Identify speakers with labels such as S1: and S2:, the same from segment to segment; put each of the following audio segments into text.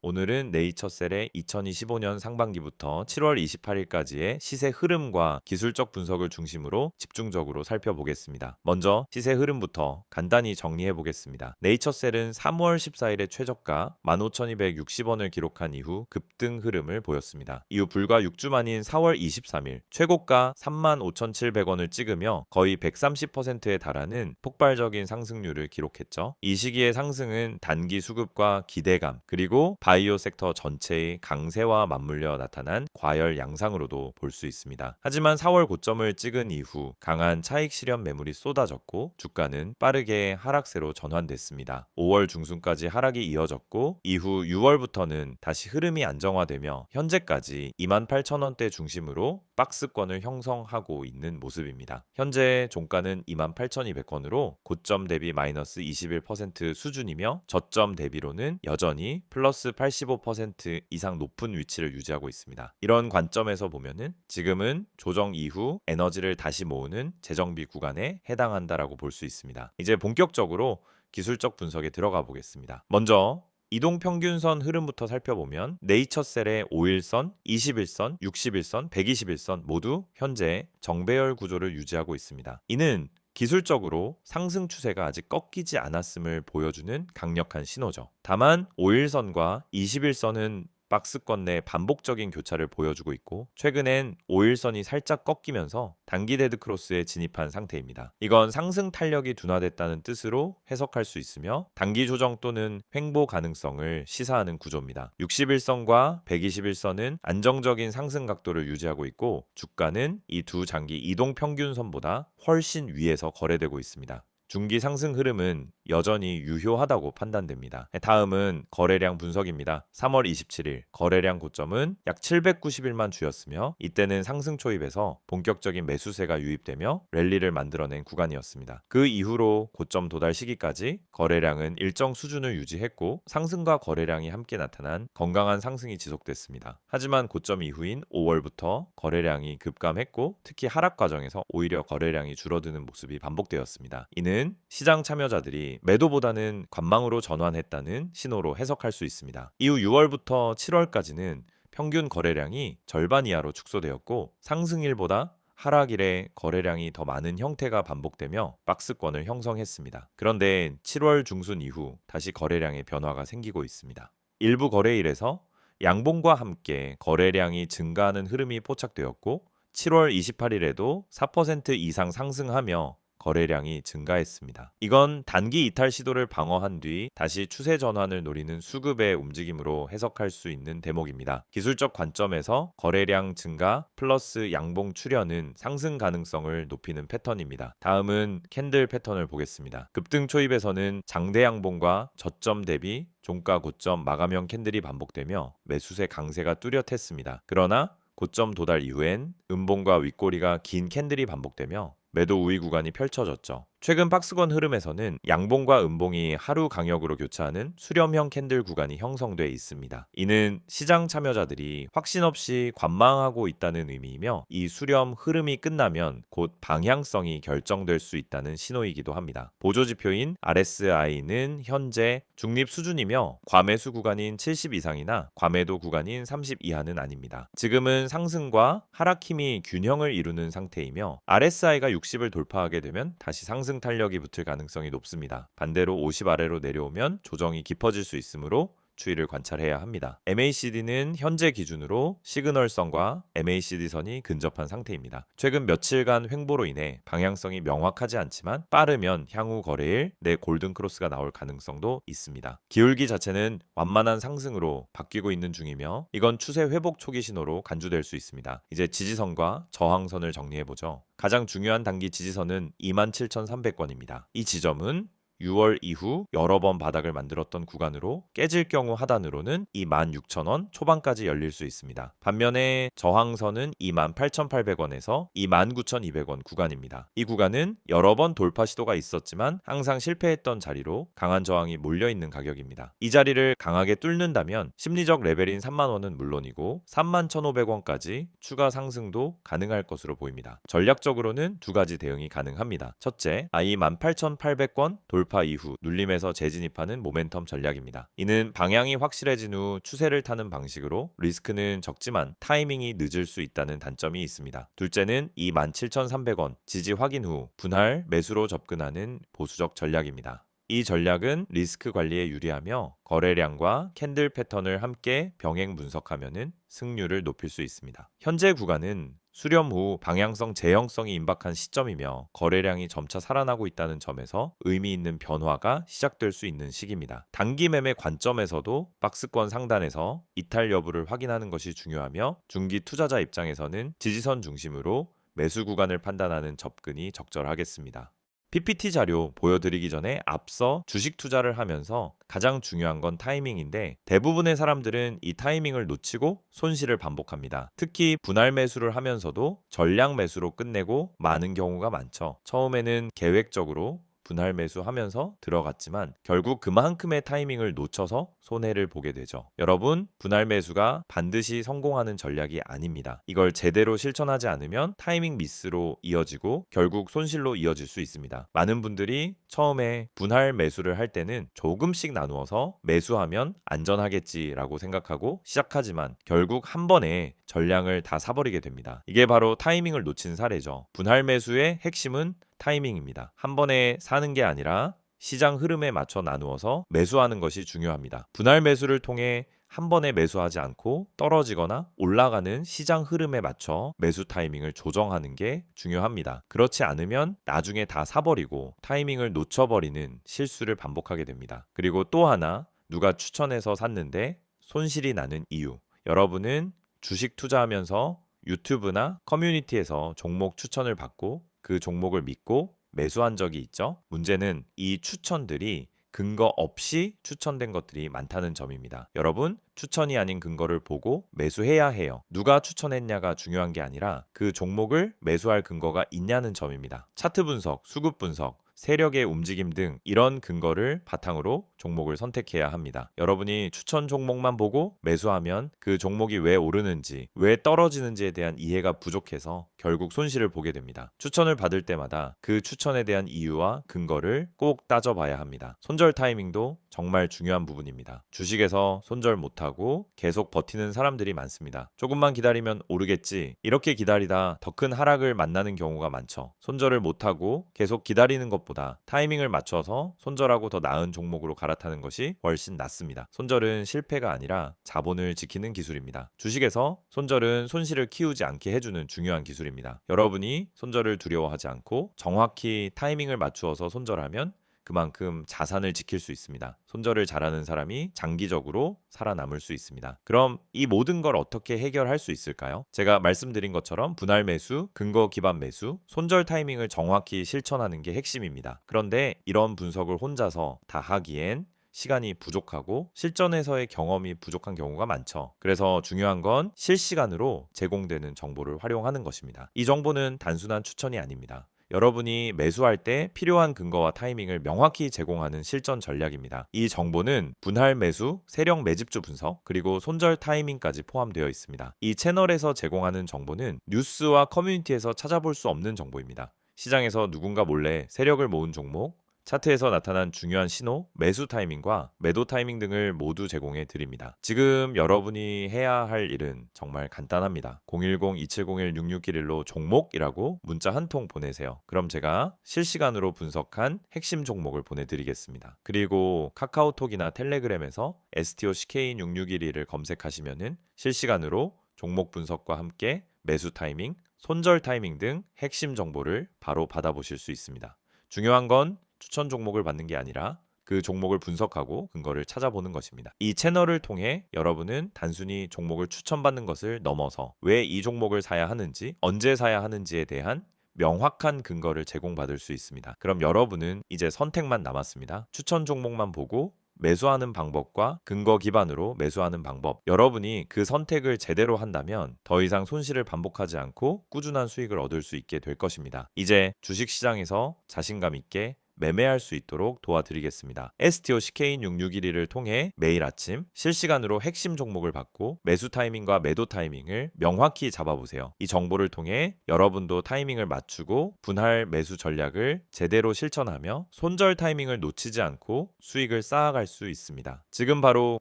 S1: 오늘은 네이처셀의 2025년 상반기부터 7월 28일까지의 시세 흐름과 기술적 분석을 중심으로 집중적으로 살펴보겠습니다. 먼저 시세 흐름부터 간단히 정리해 보겠습니다. 네이처셀은 3월 14일에 최저가 15,260원을 기록한 이후 급등 흐름을 보였습니다. 이후 불과 6주 만인 4월 23일 최고가 35,700원을 찍으며 거의 130%에 달하는 폭발적인 상승률을 기록했죠. 이 시기의 상승은 단기 수급과 기대감 그리고 바이오 섹터 전체의 강세와 맞물려 나타난 과열 양상으로도 볼 수 있습니다. 하지만 4월 고점을 찍은 이후 강한 차익 실현 매물이 쏟아졌고 주가는 빠르게 하락세로 전환됐습니다. 5월 중순까지 하락이 이어졌고 이후 6월부터는 다시 흐름이 안정화되며 현재까지 28,000원대 중심으로 박스권을 형성하고 있는 모습입니다. 현재 종가는 28,200원으로 고점 대비 마이너스 21% 수준이며 저점 대비로는 여전히 플러스 85% 이상 높은 위치를 유지하고 있습니다. 이런 관점에서 보면은 지금은 조정 이후 에너지를 다시 모으는 재정비 구간에 해당한다라고 볼 수 있습니다. 이제 본격적으로 기술적 분석에 들어가 보겠습니다. 먼저 이동평균선 흐름부터 살펴보면 네이처셀의 5일선, 21선, 61선, 121선 모두 현재 정배열 구조를 유지하고 있습니다. 이는 기술적으로 상승 추세가 아직 꺾이지 않았음을 보여주는 강력한 신호죠. 다만 5일선과 21선은 박스권 내 반복적인 교차를 보여주고 있고 최근엔 5일선이 살짝 꺾이면서 단기 데드크로스에 진입한 상태입니다. 이건 상승 탄력이 둔화됐다는 뜻으로 해석할 수 있으며 단기 조정 또는 횡보 가능성을 시사하는 구조입니다. 61선과 121선은 안정적인 상승 각도를 유지하고 있고 주가는 이 두 장기 이동 평균선보다 훨씬 위에서 거래되고 있습니다. 중기 상승 흐름은 여전히 유효하다고 판단됩니다. 다음은 거래량 분석입니다. 3월 27일 거래량 고점은 약 791만 주였으며 이때는 상승 초입에서 본격적인 매수세가 유입되며 랠리를 만들어낸 구간이었습니다. 그 이후로 고점 도달 시기까지 거래량은 일정 수준을 유지했고 상승과 거래량이 함께 나타난 건강한 상승이 지속됐습니다. 하지만 고점 이후인 5월부터 거래량이 급감했고 특히 하락 과정에서 오히려 거래량이 줄어드는 모습이 반복되었습니다. 이는 시장 참여자들이 매도보다는 관망으로 전환했다는 신호로 해석할 수 있습니다. 이후 6월부터 7월까지는 평균 거래량이 절반 이하로 축소되었고 상승일보다 하락일에 거래량이 더 많은 형태가 반복되며 박스권을 형성했습니다. 그런데 7월 중순 이후 다시 거래량의 변화가 생기고 있습니다. 일부 거래일에서 양봉과 함께 거래량이 증가하는 흐름이 포착되었고 7월 28일에도 4% 이상 상승하며 거래량이 증가했습니다. 이건 단기 이탈 시도를 방어한 뒤 다시 추세 전환을 노리는 수급의 움직임으로 해석할 수 있는 대목입니다. 기술적 관점에서 거래량 증가 플러스 양봉 출현은 상승 가능성을 높이는 패턴입니다. 다음은 캔들 패턴을 보겠습니다. 급등 초입에서는 장대 양봉과 저점 대비 종가 고점 마감형 캔들이 반복되며 매수세 강세가 뚜렷했습니다. 그러나 고점 도달 이후엔 음봉과 윗꼬리가 긴 캔들이 반복되며 매도 우위 구간이 펼쳐졌죠. 최근 박스권 흐름에서는 양봉과 음봉이 하루 강역으로 교차하는 수렴형 캔들 구간이 형성돼 있습니다. 이는 시장 참여자들이 확신 없이 관망하고 있다는 의미이며 이 수렴 흐름이 끝나면 곧 방향성이 결정될 수 있다는 신호이기도 합니다. 보조지표인 RSI는 현재 중립 수준이며 과매수 구간인 70 이상이나 과매도 구간인 30 이하는 아닙니다. 지금은 상승과 하락 힘이 균형을 이루는 상태이며 RSI가 60을 돌파하게 되면 다시 상승 탄력이 붙을 가능성이 높습니다. 반대로 50 아래로 내려오면 조정이 깊어질 수 있으므로 추이를 관찰해야 합니다. MACD는 현재 기준으로 시그널선과 MACD선이 근접한 상태입니다. 최근 며칠간 횡보로 인해 방향성이 명확하지 않지만 빠르면 향후 거래일 내 골든크로스가 나올 가능성도 있습니다. 기울기 자체는 완만한 상승으로 바뀌고 있는 중이며 이건 추세 회복 초기 신호로 간주될 수 있습니다. 이제 지지선과 저항선을 정리해보죠. 가장 중요한 단기 지지선은 27,300원입니다. 이 지점은 6월 이후 여러 번 바닥을 만들었던 구간으로 깨질 경우 하단으로는 26,000원 초반까지 열릴 수 있습니다. 반면에 저항선은 28,800원에서 29,200원 구간입니다. 이 구간은 여러 번 돌파 시도가 있었지만 항상 실패했던 자리로 강한 저항이 몰려있는 가격입니다. 이 자리를 강하게 뚫는다면 심리적 레벨인 3만원은 물론이고 31,500원까지 추가 상승도 가능할 것으로 보입니다. 전략적으로는 두 가지 대응이 가능합니다. 첫째, 28,800원 돌파 돌파 이후 눌림에서 재진입하는 모멘텀 전략입니다. 이는 방향이 확실해진 후 추세를 타는 방식으로 리스크는 적지만 타이밍이 늦을 수 있다는 단점이 있습니다. 둘째는 27,300원 지지 확인 후 분할 매수로 접근하는 보수적 전략입니다. 이 전략은 리스크 관리에 유리하며 거래량과 캔들 패턴을 함께 병행 분석하면 승률을 높일 수 있습니다. 현재 구간은 수렴 후 방향성 재형성이 임박한 시점이며 거래량이 점차 살아나고 있다는 점에서 의미 있는 변화가 시작될 수 있는 시기입니다. 단기 매매 관점에서도 박스권 상단에서 이탈 여부를 확인하는 것이 중요하며 중기 투자자 입장에서는 지지선 중심으로 매수 구간을 판단하는 접근이 적절하겠습니다. PPT 자료 보여드리기 전에 앞서 주식 투자를 하면서 가장 중요한 건 타이밍인데 대부분의 사람들은 이 타이밍을 놓치고 손실을 반복합니다. 특히 분할 매수를 하면서도 전량 매수로 끝내고 마는 경우가 많죠. 처음에는 계획적으로 분할 매수하면서 들어갔지만 결국 그만큼의 타이밍을 놓쳐서 손해를 보게 되죠. 여러분, 분할 매수가 반드시 성공하는 전략이 아닙니다. 이걸 제대로 실천하지 않으면 타이밍 미스로 이어지고 결국 손실로 이어질 수 있습니다. 많은 분들이 처음에 분할 매수를 할 때는 조금씩 나누어서 매수하면 안전하겠지라고 생각하고 시작하지만 결국 한 번에 전량을 다 사버리게 됩니다. 이게 바로 타이밍을 놓친 사례죠. 분할 매수의 핵심은 타이밍입니다. 한 번에 사는 게 아니라 시장 흐름에 맞춰 나누어서 매수하는 것이 중요합니다. 분할 매수를 통해 한 번에 매수하지 않고 떨어지거나 올라가는 시장 흐름에 맞춰 매수 타이밍을 조정하는 게 중요합니다. 그렇지 않으면 나중에 다 사버리고 타이밍을 놓쳐버리는 실수를 반복하게 됩니다. 그리고 또 하나, 누가 추천해서 샀는데 손실이 나는 이유. 여러분은 주식 투자하면서 유튜브나 커뮤니티에서 종목 추천을 받고 그 종목을 믿고 매수한 적이 있죠. 문제는 이 추천들이 근거 없이 추천된 것들이 많다는 점입니다. 여러분, 추천이 아닌 근거를 보고 매수해야 해요. 누가 추천했냐가 중요한 게 아니라 그 종목을 매수할 근거가 있냐는 점입니다. 차트 분석, 수급 분석, 세력의 움직임 등 이런 근거를 바탕으로 종목을 선택해야 합니다. 여러분이 추천 종목만 보고 매수하면 그 종목이 왜 오르는지, 왜 떨어지는지에 대한 이해가 부족해서 결국 손실을 보게 됩니다. 추천을 받을 때마다 그 추천에 대한 이유와 근거를 꼭 따져봐야 합니다. 손절 타이밍도 정말 중요한 부분입니다. 주식에서 손절 못하고 계속 버티는 사람들이 많습니다. 조금만 기다리면 오르겠지, 이렇게 기다리다 더 큰 하락을 만나는 경우가 많죠. 손절을 못하고 계속 기다리는 것보다 타이밍을 맞춰서 손절하고 더 나은 종목으로 갈아타는 것이 훨씬 낫습니다. 손절은 실패가 아니라 자본을 지키는 기술입니다. 주식에서 손절은 손실을 키우지 않게 해주는 중요한 기술입니다. 여러분이 손절을 두려워하지 않고 정확히 타이밍을 맞추어서 손절하면 그만큼 자산을 지킬 수 있습니다. 손절을 잘하는 사람이 장기적으로 살아남을 수 있습니다. 그럼 이 모든 걸 어떻게 해결할 수 있을까요? 제가 말씀드린 것처럼 분할 매수, 근거 기반 매수, 손절 타이밍을 정확히 실천하는 게 핵심입니다. 그런데 이런 분석을 혼자서 다 하기엔 시간이 부족하고 실전에서의 경험이 부족한 경우가 많죠. 그래서 중요한 건 실시간으로 제공되는 정보를 활용하는 것입니다. 이 정보는 단순한 추천이 아닙니다. 여러분이 매수할 때 필요한 근거와 타이밍을 명확히 제공하는 실전 전략입니다. 이 정보는 분할 매수, 세력 매집주 분석, 그리고 손절 타이밍까지 포함되어 있습니다. 이 채널에서 제공하는 정보는 뉴스와 커뮤니티에서 찾아볼 수 없는 정보입니다. 시장에서 누군가 몰래 세력을 모은 종목, 차트에서 나타난 중요한 신호, 매수 타이밍과 매도 타이밍 등을 모두 제공해 드립니다. 지금 여러분이 해야 할 일은 정말 간단합니다. 010-2701-6611로 종목이라고 문자 한 통 보내세요. 그럼 제가 실시간으로 분석한 핵심 종목을 보내드리겠습니다. 그리고 카카오톡이나 텔레그램에서 STOCK6611을 검색하시면은 실시간으로 종목 분석과 함께 매수 타이밍, 손절 타이밍 등 핵심 정보를 바로 받아보실 수 있습니다. 중요한 건 추천 종목을 받는 게 아니라 그 종목을 분석하고 근거를 찾아보는 것입니다. 이 채널을 통해 여러분은 단순히 종목을 추천받는 것을 넘어서 왜 이 종목을 사야 하는지, 언제 사야 하는지에 대한 명확한 근거를 제공받을 수 있습니다. 그럼 여러분은 이제 선택만 남았습니다. 추천 종목만 보고 매수하는 방법과 근거 기반으로 매수하는 방법. 여러분이 그 선택을 제대로 한다면 더 이상 손실을 반복하지 않고 꾸준한 수익을 얻을 수 있게 될 것입니다. 이제 주식시장에서 자신감 있게 매매할 수 있도록 도와드리겠습니다. STO CK6611을 통해 매일 아침 실시간으로 핵심 종목을 받고 매수 타이밍과 매도 타이밍을 명확히 잡아보세요. 이 정보를 통해 여러분도 타이밍을 맞추고 분할 매수 전략을 제대로 실천하며 손절 타이밍을 놓치지 않고 수익을 쌓아갈 수 있습니다. 지금 바로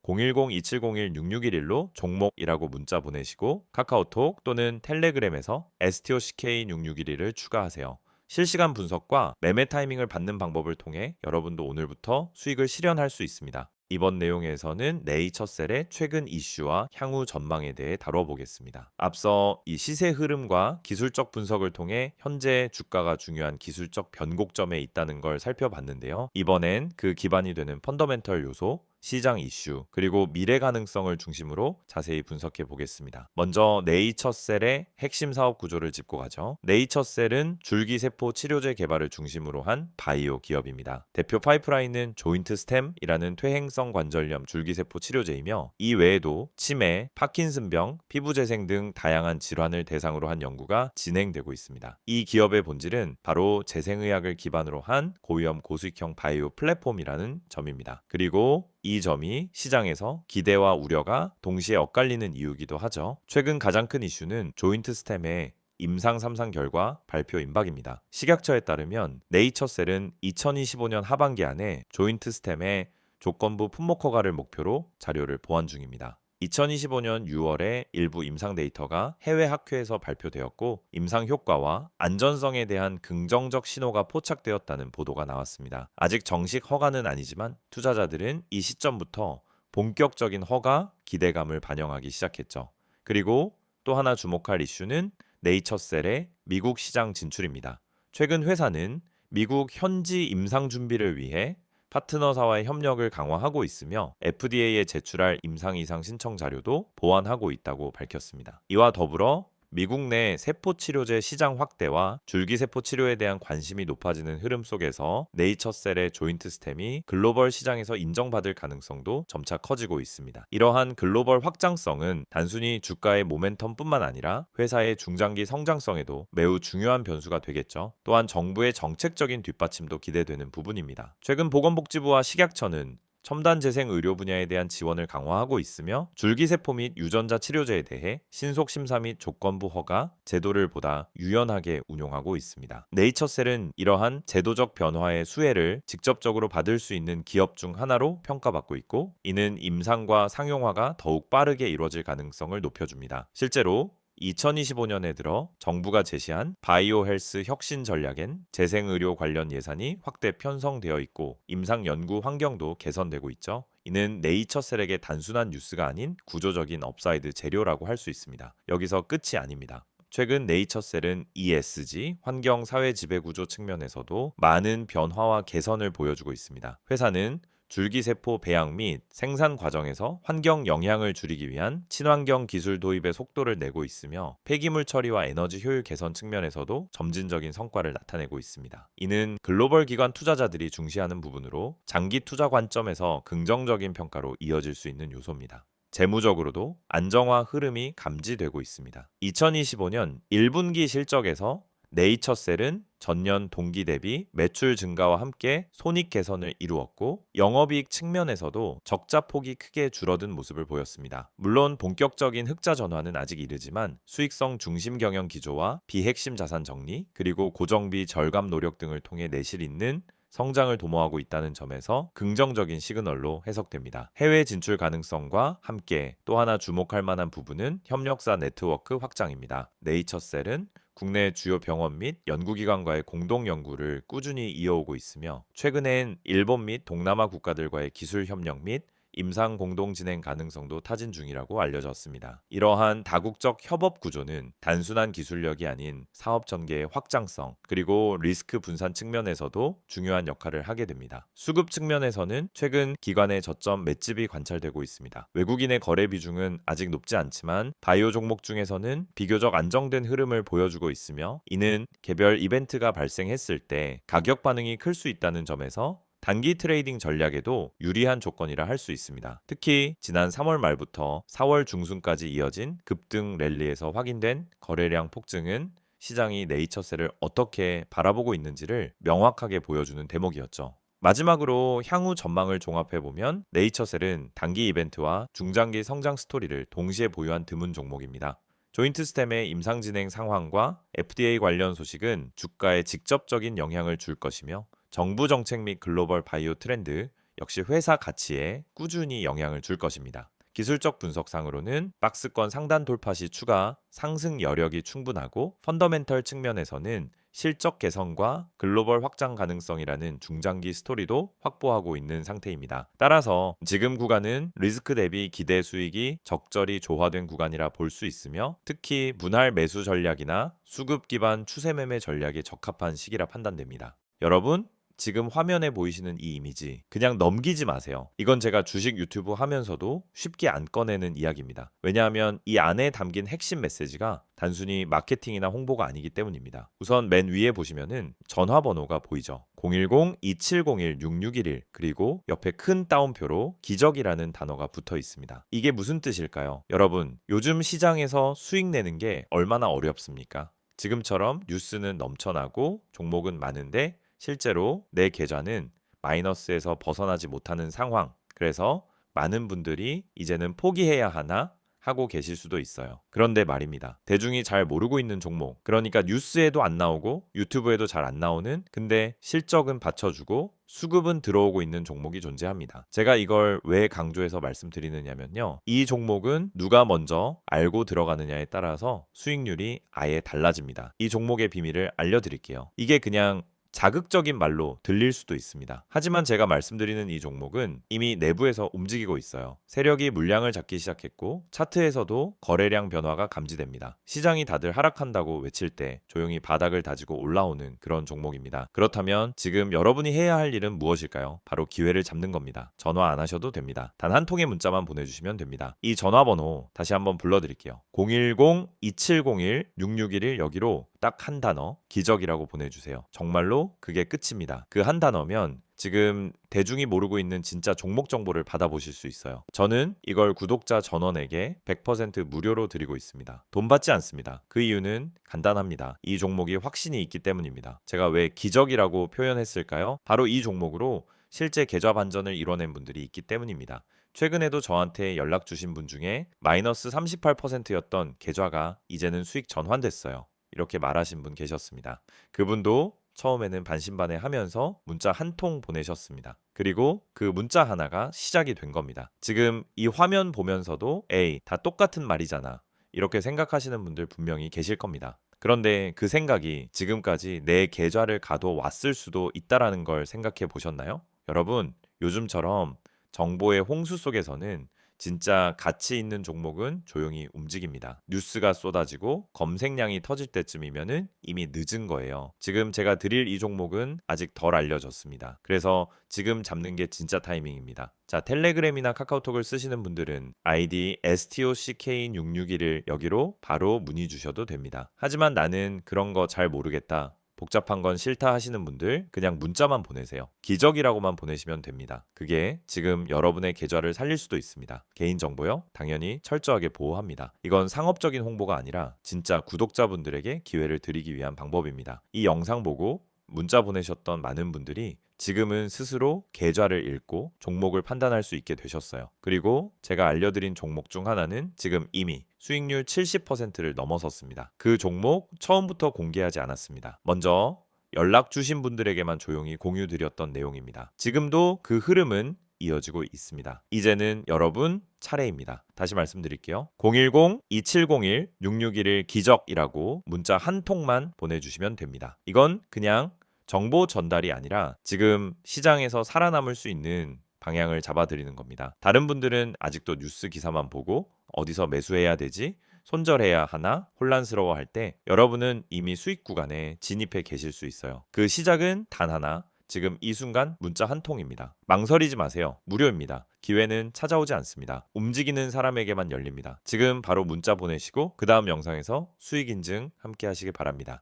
S1: 010-2701-6611로 종목이라고 문자 보내시고 카카오톡 또는 텔레그램에서 STOCK6611을 추가하세요. 실시간 분석과 매매 타이밍을 받는 방법을 통해 여러분도 오늘부터 수익을 실현할 수 있습니다. 이번 내용에서는 네이처셀의 최근 이슈와 향후 전망에 대해 다뤄보겠습니다. 앞서 이 시세 흐름과 기술적 분석을 통해 현재 주가가 중요한 기술적 변곡점에 있다는 걸 살펴봤는데요. 이번엔 그 기반이 되는 펀더멘털 요소, 시장 이슈, 그리고 미래 가능성을 중심으로 자세히 분석해 보겠습니다. 먼저 네이처셀의 핵심 사업 구조를 짚고 가죠. 네이처셀은 줄기세포 치료제 개발을 중심으로 한 바이오 기업입니다. 대표 파이프라인은 조인트 스템이라는 퇴행성 관절염 줄기세포 치료제이며 이 외에도 치매, 파킨슨병, 피부재생 등 다양한 질환을 대상으로 한 연구가 진행되고 있습니다. 이 기업의 본질은 바로 재생의학을 기반으로 한 고위험 고수익형 바이오 플랫폼이라는 점입니다. 그리고 이 점이 시장에서 기대와 우려가 동시에 엇갈리는 이유이기도 하죠. 최근 가장 큰 이슈는 조인트 스템의 임상 3상 결과 발표 임박입니다. 식약처에 따르면 네이처셀은 2025년 하반기 안에 조인트 스템의 조건부 품목 허가를 목표로 자료를 보완 중입니다. 2025년 6월에 일부 임상 데이터가 해외 학회에서 발표되었고 임상 효과와 안전성에 대한 긍정적 신호가 포착되었다는 보도가 나왔습니다. 아직 정식 허가는 아니지만 투자자들은 이 시점부터 본격적인 허가 기대감을 반영하기 시작했죠. 그리고 또 하나 주목할 이슈는 네이처셀의 미국 시장 진출입니다. 최근 회사는 미국 현지 임상 준비를 위해 파트너사와의 협력을 강화하고 있으며 FDA에 제출할 임상 이상 신청 자료도 보완하고 있다고 밝혔습니다. 이와 더불어 미국 내 세포치료제 시장 확대와 줄기세포 치료에 대한 관심이 높아지는 흐름 속에서 네이처셀의 조인트 스템이 글로벌 시장에서 인정받을 가능성도 점차 커지고 있습니다. 이러한 글로벌 확장성은 단순히 주가의 모멘텀뿐만 아니라 회사의 중장기 성장성에도 매우 중요한 변수가 되겠죠. 또한 정부의 정책적인 뒷받침도 기대되는 부분입니다. 최근 보건복지부와 식약처는 첨단 재생 의료 분야에 대한 지원을 강화하고 있으며 줄기세포 및 유전자 치료제에 대해 신속 심사 및 조건부 허가 제도를 보다 유연하게 운용하고 있습니다. 네이처셀은 이러한 제도적 변화의 수혜를 직접적으로 받을 수 있는 기업 중 하나로 평가받고 있고 이는 임상과 상용화가 더욱 빠르게 이루어질 가능성을 높여줍니다. 실제로 2025년에 들어 정부가 제시한 바이오 헬스 혁신 전략엔 재생의료 관련 예산이 확대 편성되어 있고 임상 연구 환경도 개선되고 있죠. 이는 네이처셀에게 단순한 뉴스가 아닌 구조적인 업사이드 재료라고 할 수 있습니다. 여기서 끝이 아닙니다. 최근 네이처셀은 ESG, 환경 사회 지배 구조 측면에서도 많은 변화와 개선을 보여주고 있습니다. 회사는 줄기세포 배양 및 생산 과정에서 환경 영향을 줄이기 위한 친환경 기술 도입의 속도를 내고 있으며 폐기물 처리와 에너지 효율 개선 측면에서도 점진적인 성과를 나타내고 있습니다. 이는 글로벌 기관 투자자들이 중시하는 부분으로 장기 투자 관점에서 긍정적인 평가로 이어질 수 있는 요소입니다. 재무적으로도 안정화 흐름이 감지되고 있습니다. 2025년 1분기 실적에서 네이처셀은 전년 동기 대비 매출 증가와 함께 손익 개선을 이루었고 영업이익 측면에서도 적자 폭이 크게 줄어든 모습을 보였습니다. 물론 본격적인 흑자 전환은 아직 이르지만 수익성 중심 경영 기조와 비핵심 자산 정리 그리고 고정비 절감 노력 등을 통해 내실 있는 성장을 도모하고 있다는 점에서 긍정적인 시그널로 해석됩니다. 해외 진출 가능성과 함께 또 하나 주목할 만한 부분은 협력사 네트워크 확장입니다. 네이처셀은 국내 주요 병원 및 연구기관과의 공동 연구를 꾸준히 이어오고 있으며 최근엔 일본 및 동남아 국가들과의 기술 협력 및 임상 공동 진행 가능성도 타진 중이라고 알려졌습니다. 이러한 다국적 협업 구조는 단순한 기술력이 아닌 사업 전개의 확장성 그리고 리스크 분산 측면에서도 중요한 역할을 하게 됩니다. 수급 측면에서는 최근 기관의 저점 맷집이 관찰되고 있습니다. 외국인의 거래 비중은 아직 높지 않지만 바이오 종목 중에서는 비교적 안정된 흐름을 보여주고 있으며 이는 개별 이벤트가 발생했을 때 가격 반응이 클 수 있다는 점에서 단기 트레이딩 전략에도 유리한 조건이라 할 수 있습니다. 특히 지난 3월 말부터 4월 중순까지 이어진 급등 랠리에서 확인된 거래량 폭증은 시장이 네이처셀을 어떻게 바라보고 있는지를 명확하게 보여주는 대목이었죠. 마지막으로 향후 전망을 종합해보면 네이처셀은 단기 이벤트와 중장기 성장 스토리를 동시에 보유한 드문 종목입니다. 조인트 스템의 임상 진행 상황과 FDA 관련 소식은 주가에 직접적인 영향을 줄 것이며 정부 정책 및 글로벌 바이오 트렌드 역시 회사 가치에 꾸준히 영향을 줄 것입니다. 기술적 분석상으로는 박스권 상단 돌파 시 추가 상승 여력이 충분하고 펀더멘털 측면에서는 실적 개선과 글로벌 확장 가능성이라는 중장기 스토리도 확보하고 있는 상태입니다. 따라서 지금 구간은 리스크 대비 기대 수익이 적절히 조화된 구간이라 볼 수 있으며 특히 분할 매수 전략이나 수급 기반 추세 매매 전략에 적합한 시기라 판단됩니다. 여러분, 지금 화면에 보이시는 이 이미지 그냥 넘기지 마세요. 이건 제가 주식 유튜브 하면서도 쉽게 안 꺼내는 이야기입니다. 왜냐하면 이 안에 담긴 핵심 메시지가 단순히 마케팅이나 홍보가 아니기 때문입니다. 우선 맨 위에 보시면은 전화번호가 보이죠. 010-2701-6611 그리고 옆에 큰 따옴표로 기적이라는 단어가 붙어 있습니다. 이게 무슨 뜻일까요? 여러분, 요즘 시장에서 수익 내는 게 얼마나 어렵습니까? 지금처럼 뉴스는 넘쳐나고 종목은 많은데 실제로 내 계좌는 마이너스에서 벗어나지 못하는 상황. 그래서 많은 분들이 이제는 포기해야 하나 하고 계실 수도 있어요. 그런데 말입니다. 대중이 잘 모르고 있는 종목. 그러니까 뉴스에도 안 나오고 유튜브에도 잘 안 나오는 근데 실적은 받쳐주고 수급은 들어오고 있는 종목이 존재합니다. 제가 이걸 왜 강조해서 말씀드리느냐면요. 이 종목은 누가 먼저 알고 들어가느냐에 따라서 수익률이 아예 달라집니다. 이 종목의 비밀을 알려드릴게요. 이게 그냥 자극적인 말로 들릴 수도 있습니다. 하지만 제가 말씀드리는 이 종목은 이미 내부에서 움직이고 있어요. 세력이 물량을 잡기 시작했고 차트에서도 거래량 변화가 감지됩니다. 시장이 다들 하락한다고 외칠 때 조용히 바닥을 다지고 올라오는 그런 종목입니다. 그렇다면 지금 여러분이 해야 할 일은 무엇일까요? 바로 기회를 잡는 겁니다. 전화 안 하셔도 됩니다. 단 한 통의 문자만 보내주시면 됩니다. 이 전화번호 다시 한번 불러드릴게요. 010-2701-6611 여기로 딱 한 단어 기적이라고 보내주세요. 정말로 그게 끝입니다. 그 한 단어면 지금 대중이 모르고 있는 진짜 종목 정보를 받아보실 수 있어요. 저는 이걸 구독자 전원에게 100% 무료로 드리고 있습니다. 돈 받지 않습니다. 그 이유는 간단합니다. 이 종목이 확신이 있기 때문입니다. 제가 왜 기적이라고 표현했을까요? 바로 이 종목으로 실제 계좌 반전을 이뤄낸 분들이 있기 때문입니다. 최근에도 저한테 연락 주신 분 중에 마이너스 38%였던 계좌가 이제는 수익 전환됐어요. 이렇게 말하신 분 계셨습니다. 그분도 처음에는 반신반의하면서 문자 한 통 보내셨습니다. 그리고 그 문자 하나가 시작이 된 겁니다. 지금 이 화면 보면서도 에이, 다 똑같은 말이잖아. 이렇게 생각하시는 분들 분명히 계실 겁니다. 그런데 그 생각이 지금까지 내 계좌를 가둬왔을 수도 있다라는 걸 생각해 보셨나요? 여러분, 요즘처럼 정보의 홍수 속에서는 진짜 가치 있는 종목은 조용히 움직입니다. 뉴스가 쏟아지고 검색량이 터질 때쯤이면은 이미 늦은 거예요. 지금 제가 드릴 이 종목은 아직 덜 알려졌습니다. 그래서 지금 잡는 게 진짜 타이밍입니다. 자, 텔레그램이나 카카오톡을 쓰시는 분들은 아이디 STOCK661을 여기로 바로 문의 주셔도 됩니다. 하지만 나는 그런 거 잘 모르겠다. 복잡한 건 싫다 하시는 분들 그냥 문자만 보내세요. 기적이라고만 보내시면 됩니다. 그게 지금 여러분의 계좌를 살릴 수도 있습니다. 개인정보요? 당연히 철저하게 보호합니다. 이건 상업적인 홍보가 아니라 진짜 구독자분들에게 기회를 드리기 위한 방법입니다. 이 영상 보고 문자 보내셨던 많은 분들이 지금은 스스로 계좌를 읽고 종목을 판단할 수 있게 되셨어요. 그리고 제가 알려드린 종목 중 하나는 지금 이미 수익률 70%를 넘어섰습니다. 그 종목 처음부터 공개하지 않았습니다. 먼저 연락 주신 분들에게만 조용히 공유드렸던 내용입니다. 지금도 그 흐름은 이어지고 있습니다. 이제는 여러분 차례입니다. 다시 말씀드릴게요. 010-2701-6611 기적이라고 문자 한 통만 보내주시면 됩니다. 이건 그냥 정보 전달이 아니라 지금 시장에서 살아남을 수 있는 방향을 잡아드리는 겁니다. 다른 분들은 아직도 뉴스 기사만 보고 어디서 매수해야 되지? 손절해야 하나? 혼란스러워할 때 여러분은 이미 수익 구간에 진입해 계실 수 있어요. 그 시작은 단 하나. 지금 이 순간 문자 한 통입니다. 망설이지 마세요. 무료입니다. 기회는 찾아오지 않습니다. 움직이는 사람에게만 열립니다. 지금 바로 문자 보내시고 그 다음 영상에서 수익 인증 함께 하시길 바랍니다.